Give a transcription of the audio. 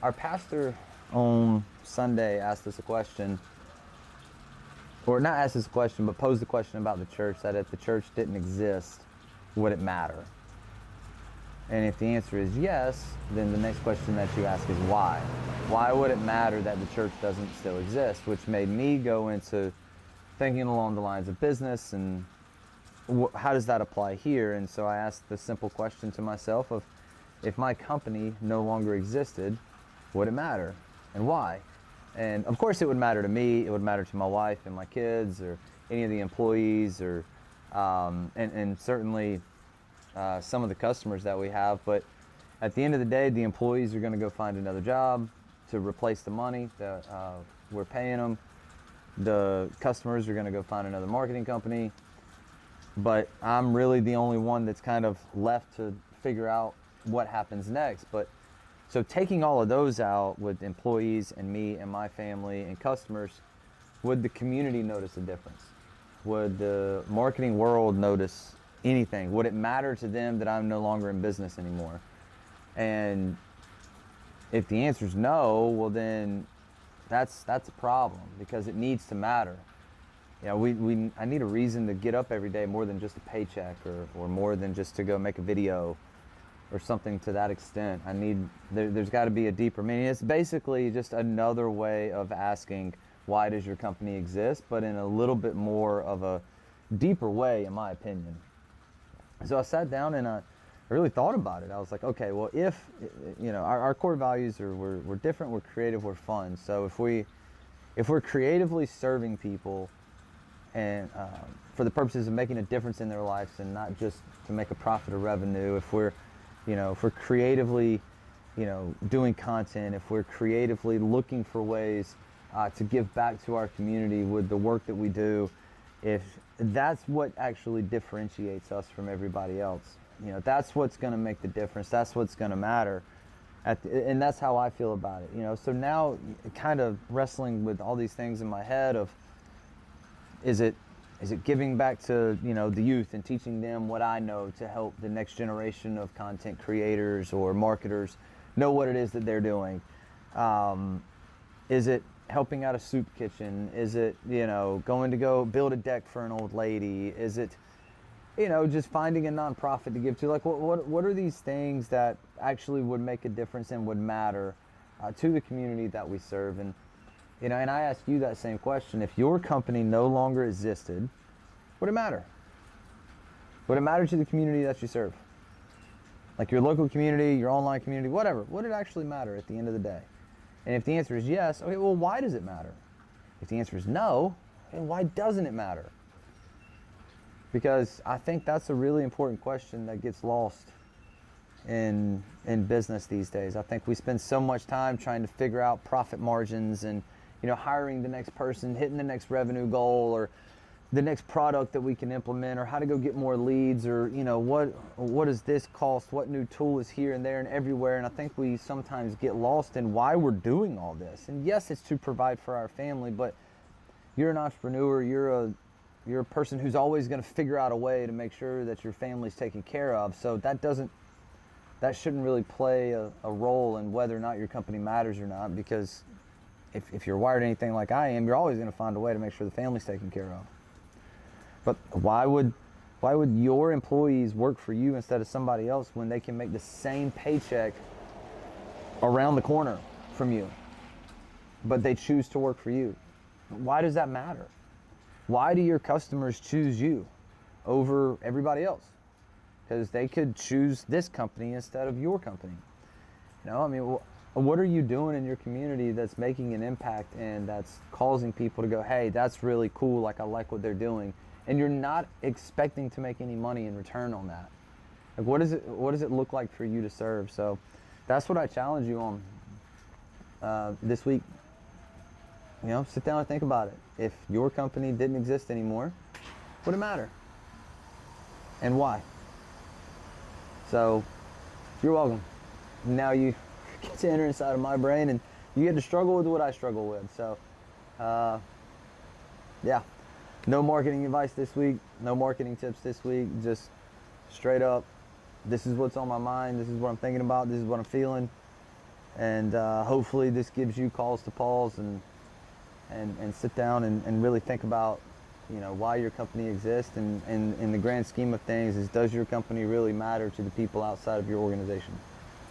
Our pastor on Sunday asked us a question, or not asked us a question, but posed the question about the church, that if the church didn't exist, would it matter? And if the answer is yes, then the next question that you ask is why? Why would it matter that the church doesn't still exist? Which made me go into thinking along the lines of business and how does that apply here? And so I asked the simple question to myself of, if my company no longer existed, would it matter? And why? And of course it would matter to me, it would matter to my wife and my kids or any of the employees or and certainly some of the customers that we have. But at the end of the day, the employees are going to go find another job to replace the money that we're paying them. The customers are going to go find another marketing company. But I'm really the only one that's kind of left to figure out what happens next. But so taking all of those out with employees and me and my family and customers, would the community notice a difference? Would the marketing world notice anything? Would it matter to them that I'm no longer in business anymore? And if the answer is no, well then that's a problem, because it needs to matter. You know, I need a reason to get up every day more than just a paycheck or more than just to go make a video or something to that extent. There's got to be a deeper meaning. It's basically just another way of asking, why does your company exist, but in a little bit more of a deeper way, in my opinion. So I sat down and I really thought about it. I was like, okay, well, if, you know, our core values are we're different, we're creative, we're fun. So if we're creatively serving people and for the purposes of making a difference in their lives and not just to make a profit or revenue, if we're creatively, doing content, if we're creatively looking for ways to give back to our community with the work that we do, if that's what actually differentiates us from everybody else, that's what's going to make the difference. That's what's going to matter. And that's how I feel about it. So now kind of wrestling with all these things in my head of, is it giving back to the youth and teaching them what I know to help the next generation of content creators or marketers know what it is that they're doing? Is it helping out a soup kitchen? Is it going to go build a deck for an old lady? Is it just finding a nonprofit to give to? Like what are these things that actually would make a difference and would matter to the community that we serve? And I ask you that same question. If your company no longer existed, would it matter? Would it matter to the community that you serve? Like your local community, your online community, whatever. Would it actually matter at the end of the day? And if the answer is yes, okay, well, why does it matter? If the answer is no, then why doesn't it matter? Because I think that's a really important question that gets lost in business these days. I think we spend so much time trying to figure out profit margins and hiring the next person, hitting the next revenue goal, or the next product that we can implement, or how to go get more leads, or what does this cost, what new tool is here and there and everywhere. And I think we sometimes get lost in why we're doing all this. And yes, it's to provide for our family, but you're an entrepreneur, you're a person who's always going to figure out a way to make sure that your family's taken care of. So that shouldn't really play a role in whether or not your company matters or not, because if you're wired anything like I am, you're always going to find a way to make sure the family's taken care of. But why would your employees work for you instead of somebody else when they can make the same paycheck around the corner from you, but they choose to work for you? Why does that matter? Why do your customers choose you over everybody else? Because they could choose this company instead of your company. What are you doing in your community that's making an impact and that's causing people to go, hey, that's really cool, like I like what they're doing, and you're not expecting to make any money in return on that? Like, what does it look like for you to serve? So that's what I challenge you on this week. Sit down and think about it. If your company didn't exist anymore, would it matter? And why? So you're welcome. Now you get to enter inside of my brain and you get to struggle with what I struggle with. So yeah, no marketing advice this week, no marketing tips this week, just straight up, this is what's on my mind, this is what I'm thinking about, this is what I'm feeling, And hopefully this gives you cause to pause and sit down and really think about, why your company exists, and in the grand scheme of things, does your company really matter to the people outside of your organization?